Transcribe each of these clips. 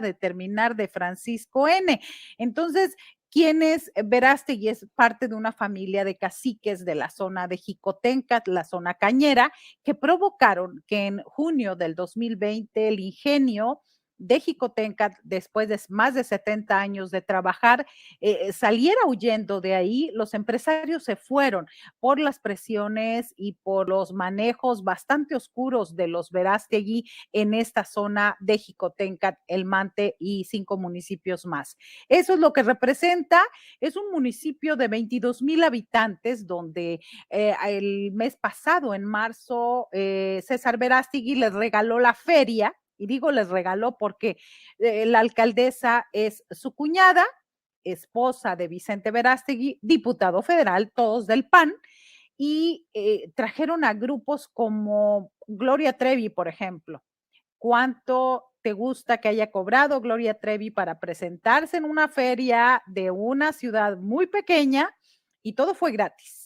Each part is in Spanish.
determinar de Francisco N. Entonces, ¿quién es Verástegui? Es parte de una familia de caciques de la zona de Jicotencat, la zona cañera, que provocaron que en junio del 2020 el ingenio de Jicotencat, después de más de 70 años de trabajar, saliera huyendo de ahí. Los empresarios se fueron por las presiones y por los manejos bastante oscuros de los Verástegui en esta zona de Jicotencat, El Mante y 5 municipios más. Eso es lo que representa. Es un municipio de 22,000 habitantes donde el mes pasado, en marzo, César Verástegui les regaló la feria, y digo les regaló porque la alcaldesa es su cuñada, esposa de Vicente Verástegui, diputado federal, todos del PAN, y trajeron a grupos como Gloria Trevi, por ejemplo. ¿Cuánto te gusta que haya cobrado Gloria Trevi para presentarse en una feria de una ciudad muy pequeña? Y todo fue gratis.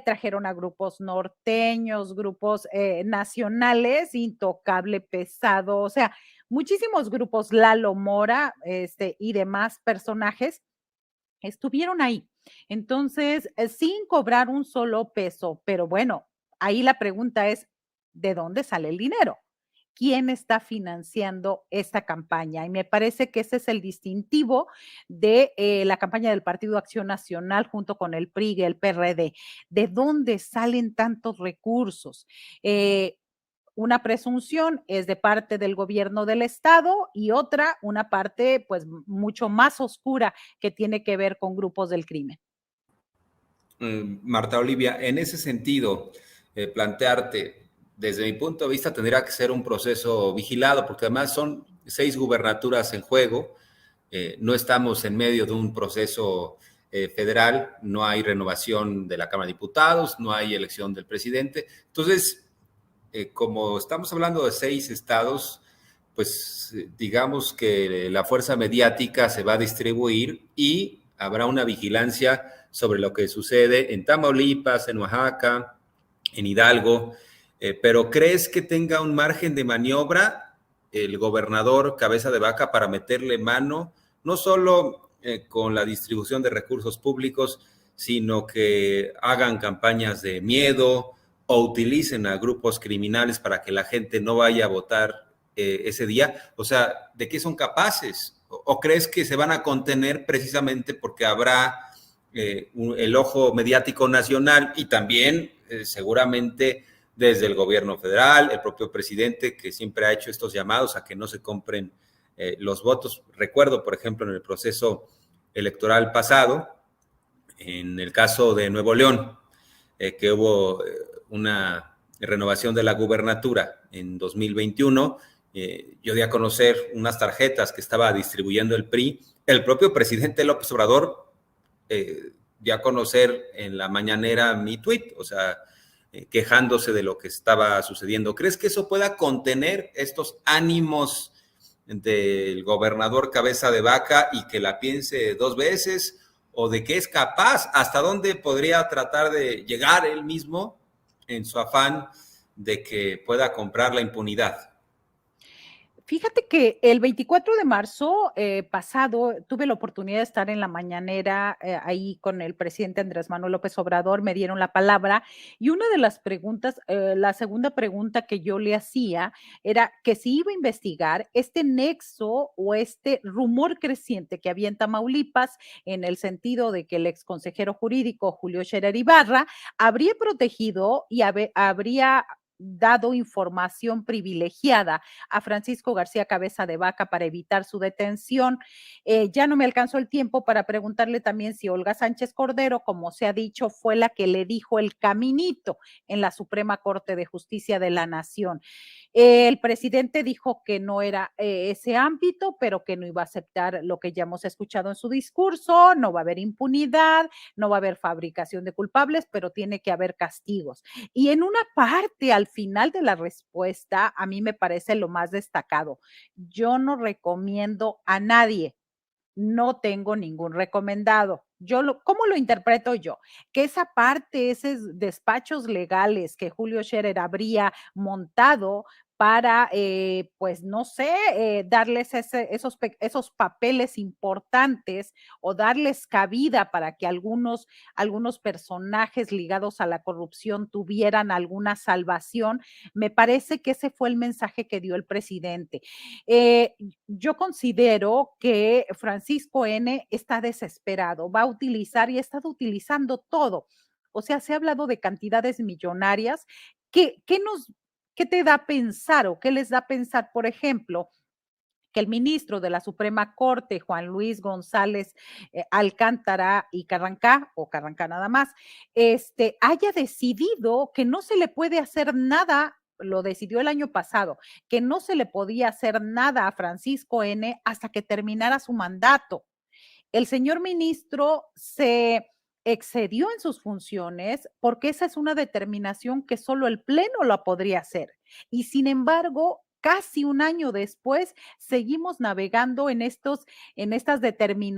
Trajeron a grupos norteños, grupos nacionales, Intocable, Pesado, o sea, muchísimos grupos, Lalo Mora, y demás personajes estuvieron ahí. Entonces, sin cobrar un solo peso, pero bueno, ahí la pregunta es, ¿de dónde sale el dinero? ¿Quién está financiando esta campaña? Y me parece que ese es el distintivo de la campaña del Partido Acción Nacional junto con el PRI y el PRD. ¿De dónde salen tantos recursos? Una presunción es de parte del gobierno del estado y otra, una parte pues mucho más oscura que tiene que ver con grupos del crimen. Marta Olivia, en ese sentido, plantearte, desde mi punto de vista, tendría que ser un proceso vigilado, porque además son 6 gubernaturas en juego, no estamos en medio de un proceso federal, no hay renovación de la Cámara de Diputados, no hay elección del presidente. Entonces, como estamos hablando de 6 estados, pues digamos que la fuerza mediática se va a distribuir y habrá una vigilancia sobre lo que sucede en Tamaulipas, en Oaxaca, en Hidalgo, pero ¿crees que tenga un margen de maniobra el gobernador Cabeza de Vaca para meterle mano, no solo con la distribución de recursos públicos, sino que hagan campañas de miedo o utilicen a grupos criminales para que la gente no vaya a votar ese día? O sea, ¿de qué son capaces? ¿O crees que se van a contener precisamente porque habrá el ojo mediático nacional y también seguramente desde el gobierno federal, el propio presidente que siempre ha hecho estos llamados a que no se compren los votos? Recuerdo, por ejemplo, en el proceso electoral pasado, en el caso de Nuevo León, que hubo una renovación de la gubernatura en 2021, yo di a conocer unas tarjetas que estaba distribuyendo el PRI. El propio presidente López Obrador dio a conocer en la mañanera mi tuit, o sea, quejándose de lo que estaba sucediendo. ¿Crees que eso pueda contener estos ánimos del gobernador Cabeza de Vaca y que la piense 2 veces? ¿O de qué es capaz? ¿Hasta dónde podría tratar de llegar él mismo en su afán de que pueda comprar la impunidad? Fíjate que el 24 de marzo pasado tuve la oportunidad de estar en la mañanera ahí con el presidente Andrés Manuel López Obrador, me dieron la palabra y una de las preguntas, la segunda pregunta que yo le hacía era que si iba a investigar este nexo o este rumor creciente que había en Tamaulipas en el sentido de que el ex consejero jurídico Julio Scherer Ibarra habría protegido y habría dado información privilegiada a Francisco García Cabeza de Vaca para evitar su detención. Ya no me alcanzó el tiempo para preguntarle también si Olga Sánchez Cordero, como se ha dicho, fue la que le dijo el caminito en la Suprema Corte de Justicia de la Nación. El presidente dijo que no era ese ámbito, pero que no iba a aceptar lo que ya hemos escuchado en su discurso, no va a haber impunidad, no va a haber fabricación de culpables, pero tiene que haber castigos. Y en una parte, al final de la respuesta, a mí me parece lo más destacado. Yo no recomiendo a nadie, no tengo ningún recomendado. ¿Cómo lo interpreto yo? Que esa parte, esos despachos legales que Julio Scherer habría montado para, pues no sé, darles esos papeles importantes o darles cabida para que algunos personajes ligados a la corrupción tuvieran alguna salvación. Me parece que ese fue el mensaje que dio el presidente. Eh, yo considero que Francisco N. está desesperado, va a utilizar y ha estado utilizando todo. O sea, se ha hablado de cantidades millonarias. ¿Qué te da a pensar o qué les da a pensar, por ejemplo, que el ministro de la Suprema Corte, Juan Luis González Alcántara y Carrancá, o Carrancá nada más, haya decidido que no se le puede hacer nada, lo decidió el año pasado, que no se le podía hacer nada a Francisco N. hasta que terminara su mandato? El señor ministro se excedió en sus funciones porque esa es una determinación que solo el Pleno la podría hacer. Y sin embargo, casi un año después, seguimos navegando en estas determinaciones